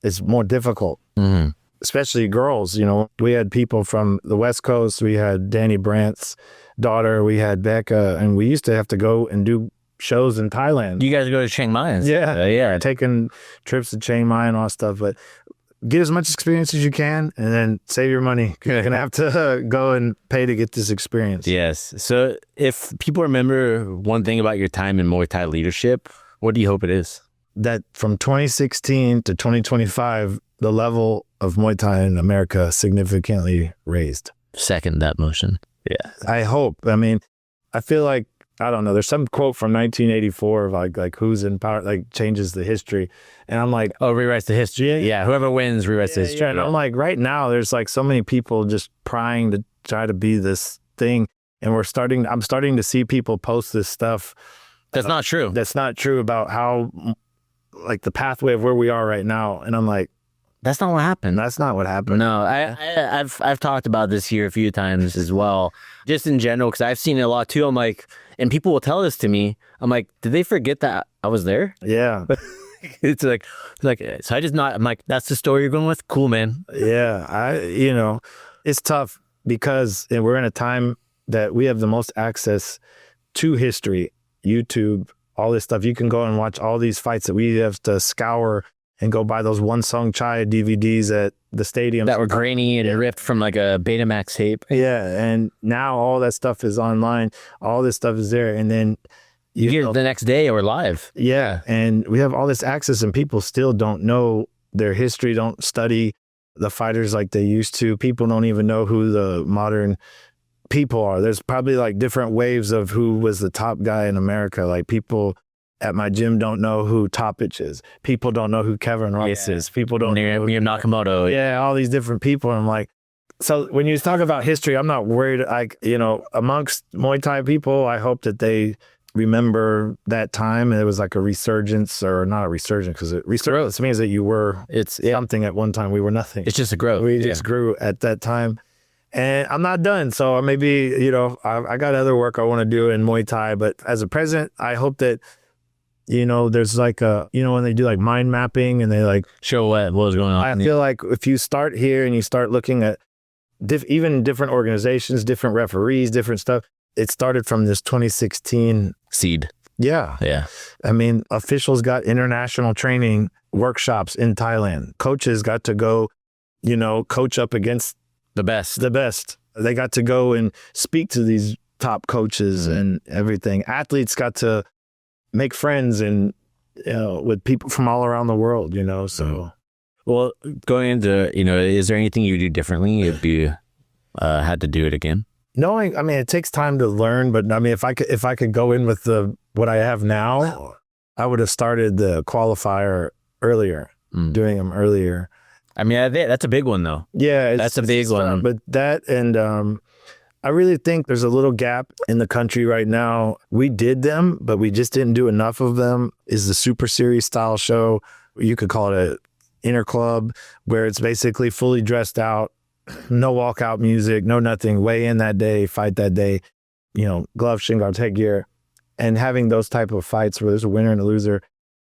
it's more difficult. Mm-hmm. Especially girls, we had people from the West Coast. We had Danny Brandt's daughter. We had Becca, and we used to have to go and do shows in Thailand. You guys go to Chiang Mai? Yeah. Taking trips to Chiang Mai and all that stuff. But get as much experience as you can, and then save your money. You're going to have to go and pay to get this experience. Yes. So if people remember one thing about your time in Muay Thai leadership, what do you hope it is? That from 2016 to 2025, the level of Muay Thai in America significantly raised. Second that motion. Yeah. I hope. I mean, I feel like, I don't know, there's some quote from 1984 of like who's in power, like changes the history. And I'm like, rewrites the history. Yeah. Whoever wins rewrites the history. Yeah. And I'm like, right now, there's like so many people just prying to try to be this thing. And I'm starting to see people post this stuff. That's not true. That's not true about how, like the pathway of where we are right now. And I'm like, that's not what happened. That's not what happened. No, I've talked about this here a few times as well, just in general, because I've seen it a lot too. I'm like, and people will tell this to me. I'm like, did they forget that I was there? Yeah. it's like, so I just not. I'm like, that's the story you're going with. Cool, man. Yeah, it's tough because we're in a time that we have the most access to history, YouTube, all this stuff. You can go and watch all these fights that we have to scour and go buy those One Song Chai DVDs at the stadium. That were grainy and ripped from like a Betamax tape. Yeah, and now all that stuff is online. All this stuff is there. And then you hear the next day or live. Yeah, and we have all this access and people still don't know their history, don't study the fighters like they used to. People don't even know who the modern people are. There's probably like different waves of who was the top guy in America. Like people at my gym don't know who Topic is. People don't know who Kevin Ross is. People don't know who Nakamoto. Yeah, all these different people. And I'm like, so when you talk about history, I'm not worried. Like, amongst Muay Thai people, I hope that they remember that time. It was like a resurgence, or not a resurgence, because resurgence means that you were something at one time. We were nothing. It's just a growth. We just grew at that time. And I'm not done. So maybe, I got other work I want to do in Muay Thai. But as a president, I hope that there's like when they do like mind mapping and they like show what was going on. I feel like if you start here and you start looking at even different organizations, different referees, different stuff, it started from this 2016 seed. Yeah. Yeah. I mean, officials got international training workshops in Thailand. Coaches got to go, coach up against the best. They got to go and speak to these top coaches and everything. Athletes got to make friends and with people from all around the world, so. Well, going into, is there anything you do differently if you had to do it again? No, I mean, it takes time to learn, but I mean, if I could go in with what I have now, I would have started the qualifier earlier, doing them earlier. I mean, that's a big one though. Yeah. That's a big one. But that, and I really think there's a little gap in the country right now. We did them, but we just didn't do enough of them, is the Super Series style show. You could call it a inner club, where it's basically fully dressed out, no walkout music, no nothing, weigh in that day, fight that day, gloves, shin guards, headgear, and having those type of fights where there's a winner and a loser.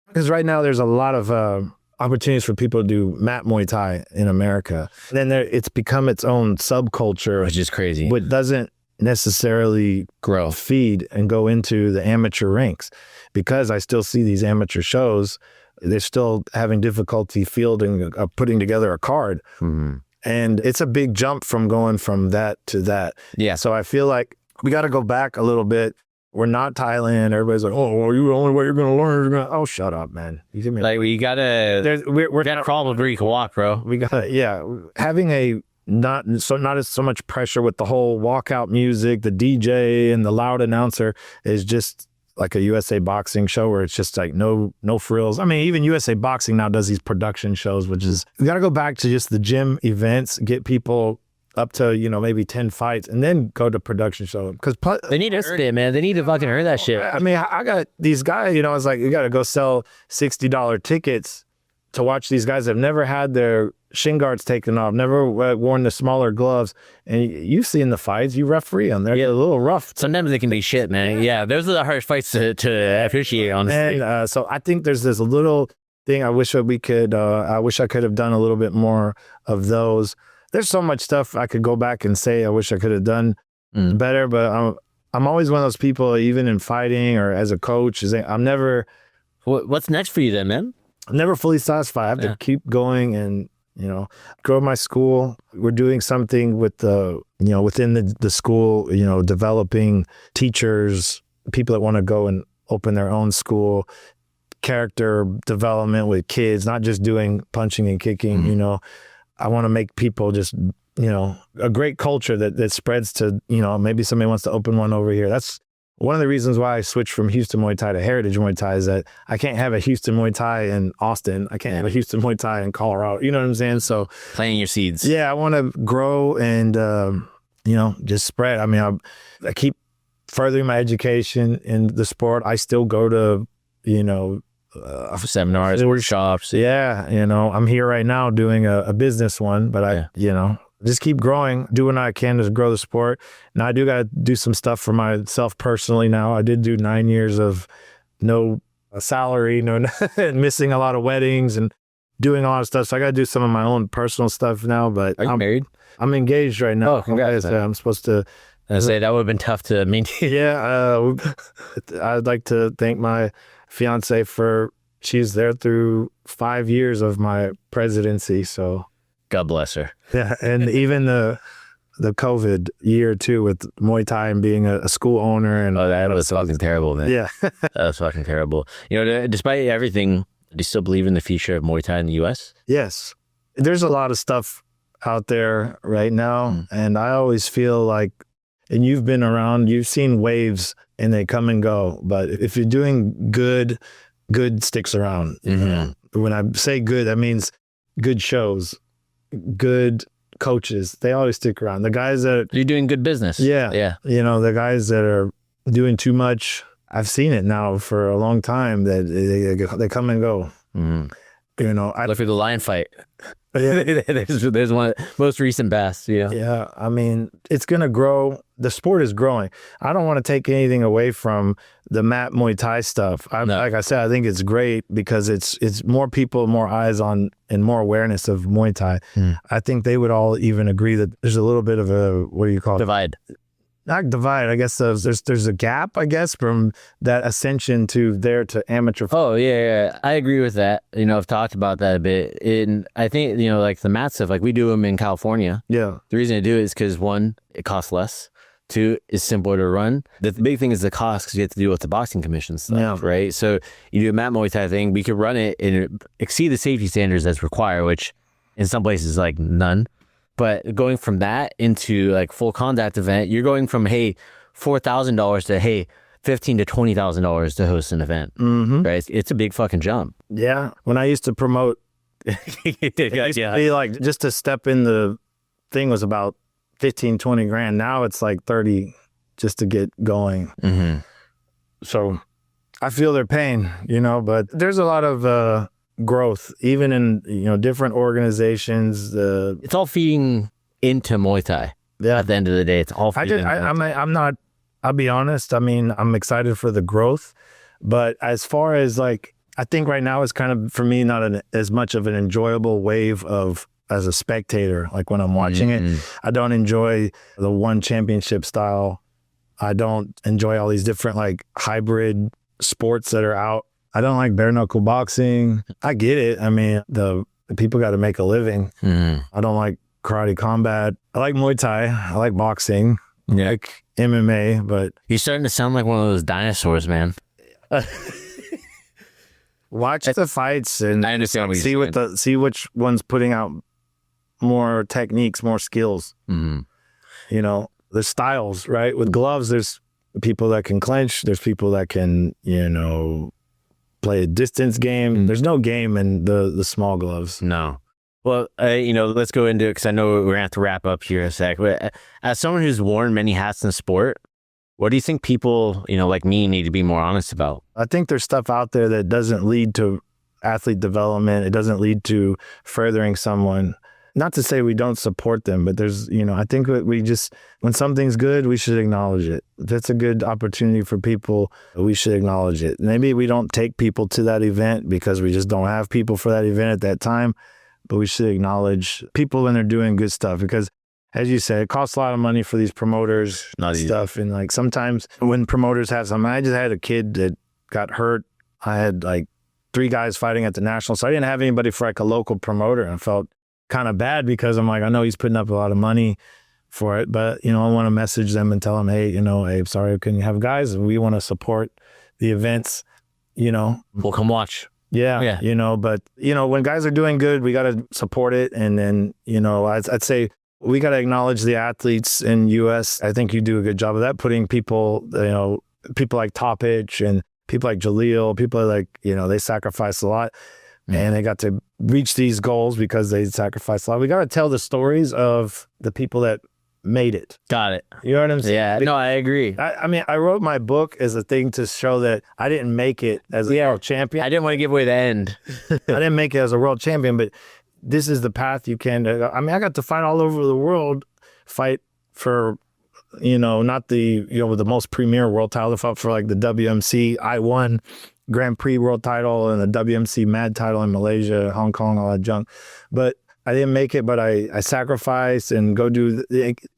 Because right now there's a lot of opportunities for people to do mat Muay Thai in America. And then it's become its own subculture. Which is crazy. But doesn't necessarily grow, feed and go into the amateur ranks, because I still see these amateur shows. They're still having difficulty fielding, putting together a card. Mm-hmm. And it's a big jump from going from that to that. Yeah. So I feel like we got to go back a little bit. We're not Thailand. Everybody's like, oh, well, the only way you're going to learn is oh, shut up, man. You see me? Like, we got to, we're got to crawl before you can walk, bro. We got to, yeah. Having a, not as so much pressure with the whole walkout music, the DJ and the loud announcer is just like a USA boxing show where it's just like no frills. I mean, even USA Boxing now does these production shows, which is, we got to go back to just the gym events, get people up to, maybe 10 fights and then go to production show. Because they need to hear it, man. They need to fucking hear that shit. I mean, I got these guys, it's like, you got to go sell $60 tickets to watch these guys that have never had their shin guards taken off, never worn the smaller gloves. And you've seen the fights, you referee them. They're a little rough. Sometimes they can be shit, man. Yeah, those are the hardest fights to appreciate, honestly. And so I think there's this little thing I wish I could have done a little bit more of those. There's so much stuff I could go back and say I wish I could have done better, but I'm always one of those people, even in fighting or as a coach, I'm never... What's next for you then, man? I'm never fully satisfied. I have to keep going and, grow my school. We're doing something with within the school, developing teachers, people that want to go and open their own school, character development with kids, not just doing punching and kicking, I want to make people just, a great culture that spreads to, maybe somebody wants to open one over here. That's one of the reasons why I switched from Houston Muay Thai to Heritage Muay Thai is that I can't have a Houston Muay Thai in Austin. I can't have a Houston Muay Thai in Colorado. You know what I'm saying? So planting your seeds. Yeah, I want to grow and, just spread. I mean, I keep furthering my education in the sport. I still go to, seminars, workshops. Yeah, I'm here right now doing a business one, but I just keep growing, do what I can to grow the sport. Now I do got to do some stuff for myself personally now. I did do 9 years of no salary, missing a lot of weddings and doing a lot of stuff. So I got to do some of my own personal stuff now, but Are you married? I'm engaged right now. Oh, congrats. I'm supposed to. I say that would have been tough to maintain. Yeah. I'd like to thank my fiance she's there through 5 years of my presidency. So God bless her. Yeah. And even the COVID year too, with Muay Thai and being a school owner. And that was fucking terrible, man. Yeah. That was fucking terrible. Despite everything, do you still believe in the future of Muay Thai in the U.S.? Yes. There's a lot of stuff out there right now. And I always feel like, and you've been around, you've seen waves and they come and go. But if you're doing good sticks around. Mm-hmm. When I say good, that means good shows, good coaches. They always stick around. The guys that... You're doing good business. Yeah. Yeah. The guys that are doing too much, I've seen it now for a long time that they come and go. Mm-hmm. Look for the lion fight. Yeah. there's one most recent best. Yeah. I mean, it's gonna grow. The sport is growing. I don't want to take anything away from the mat Muay Thai stuff. Like I said, I think it's great because it's more people, more eyes on, and more awareness of Muay Thai. I think they would all even agree that there's a little bit of a, what do you call it? Divide. Not divide. I guess there's a gap, I guess, from that ascension to amateur. Oh, yeah. I agree with that. I've talked about that a bit. And I think, like the mat stuff, like we do them in California. Yeah. The reason I do it is because one, it costs less. Two, it's simpler to run. The big thing is the cost because you have to deal with the boxing commission stuff, right? So you do a mat Muay Thai thing, we could run it and exceed the safety standards as required, which in some places like none. But going from that into like full contact event, you're going from, hey, $4,000 to, hey, $15,000 to $20,000 to host an event, right? It's a big fucking jump. Yeah. When I used to promote, it used to be like just to step in the thing was about 15, 20 grand. Now it's like 30 just to get going. Mm-hmm. So I feel their pain, but there's a lot of growth, even in, different organizations. It's all feeding into Muay Thai. Yeah. At the end of the day, it's all feeding I'll be honest. I mean, I'm excited for the growth, but as far as like, I think right now is kind of, for me, not as much of an enjoyable wave of as a spectator, like when I'm watching it. I don't enjoy the one championship style. I don't enjoy all these different like hybrid sports that are out. I don't like bare knuckle boxing. I get it. I mean, the people got to make a living. I don't like karate combat. I like Muay Thai. I like boxing. I like MMA, but you're starting to sound like one of those dinosaurs, man. Watch the fights and I understand what see which one's putting out more techniques, more skills. You know, the styles, right? With gloves, there's people that can clinch. There's people that can, you know, play a distance game. There's no game in the small gloves. No. Well, you know, let's go into it because I know we're going to have to wrap up here in a sec. But as someone who's worn many hats in sport, what do you think people, you know, like me need to be more honest about? I think there's stuff out there that doesn't lead to athlete development. It doesn't lead to furthering someone. Not to say we don't support them, but there's, you know, I think we just, when something's good, we should acknowledge it. If that's a good opportunity for people, we should acknowledge it. Maybe we don't take people to that event because we just don't have people for that event at that time, but we should acknowledge people when they're doing good stuff because, as you said, it costs a lot of money for these promoters and stuff. And like sometimes when promoters have something, I just had a kid that got hurt. I had like 3 guys fighting at the national, so I didn't have anybody for like a local promoter, and I felt kind of bad because I'm like, I know he's putting up a lot of money for it, but you know, I want to message them and tell them, hey, you know, hey, sorry, couldn't you have guys? We want to support the events, you know. We'll come watch. Yeah, you know, but you know, when guys are doing good, we got to support it. And then, you know, I'd say we got to acknowledge the athletes in US. I think you do a good job of that, putting people, you know, people like Topich and people like Jaleel, people like, you know, they sacrifice a lot. And they got to reach these goals because they sacrificed a lot. We got to tell the stories of the people that made it. Got it. You know what I'm saying? Yeah, no, I agree. I mean, I wrote my book as a thing to show that I didn't make it as a world champion. I didn't want to give away the end. I didn't make it as a world champion, but this is the path you can. I mean, I got to fight all over the world, fight for, you know, not the, you know, the most premier world title, fought for like the WMC. I won Grand Prix world title and the WMC MAD title in Malaysia, Hong Kong, all that junk. But I didn't make it, but I sacrificed and go do,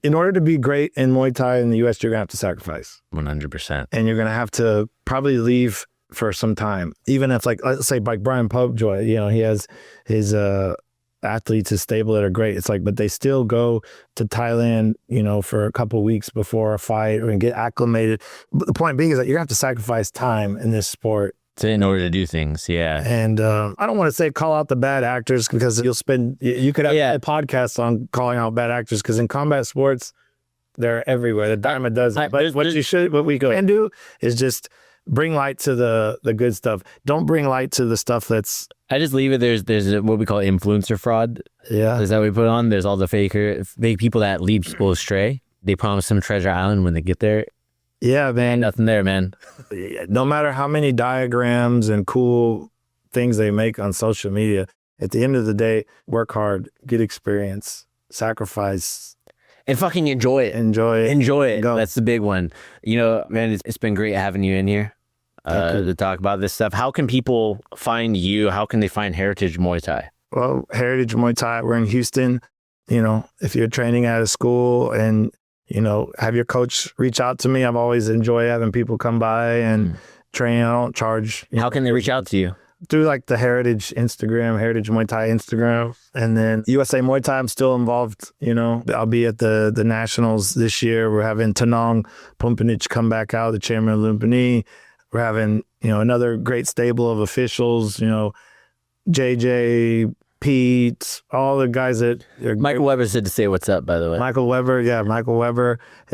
in order to be great in Muay Thai in the US, you're going to have to sacrifice. 100%. And you're going to have to probably leave for some time. Even if like, let's say like Brian Popejoy, you know, he has his athletes, his stable that are great. It's like, but they still go to Thailand, you know, for a couple of weeks before a fight and get acclimated. But the point being is that you're going to have to sacrifice time in this sport. In order to do things, yeah. And I don't want to say call out the bad actors because you could have a podcast on calling out bad actors because in combat sports, they're everywhere. The Dharma does it. But what we can do is just bring light to the good stuff. Don't bring light to the stuff that's... I just leave it. There's what we call influencer fraud. Yeah. Is that what we put on? There's all the fake people that lead people astray. They promise them Treasure Island when they get there. Yeah, man. Ain't nothing there, man. No matter how many diagrams and cool things they make on social media, at the end of the day, work hard, get experience, sacrifice. And fucking enjoy it. Enjoy it. Go. That's the big one. You know, man, it's been great having you in here to talk about this stuff. How can people find you? How can they find Heritage Muay Thai? Well, Heritage Muay Thai, we're in Houston. You know, if you're training at a school and you know, have your coach reach out to me. I've always enjoyed having people come by and train. I don't charge. How can they reach out to you? Through like the Heritage Instagram, Heritage Muay Thai Instagram. And then USA Muay Thai, I'm still involved. You know, I'll be at the Nationals this year. We're having Tanong Pumpinich come back out, the chairman of Lumpini. We're having, you know, another great stable of officials, you know, JJ, Pete, all the guys that are Michael Weber said to say what's up, by the way. Michael Weber. Yeah,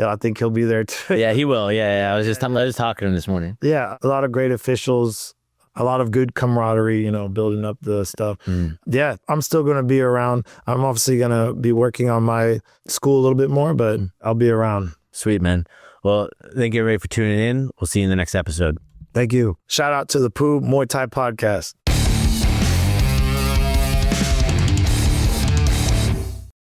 I think he'll be there too. Yeah, he will. Yeah. I was talking to him this morning. Yeah, a lot of great officials, a lot of good camaraderie, you know, building up the stuff. Yeah, I'm still going to be around. I'm obviously going to be working on my school a little bit more, but I'll be around. Sweet, man. Well, thank you everybody for tuning in. We'll see you in the next episode. Thank you. Shout out to the Muay Thai Podcast.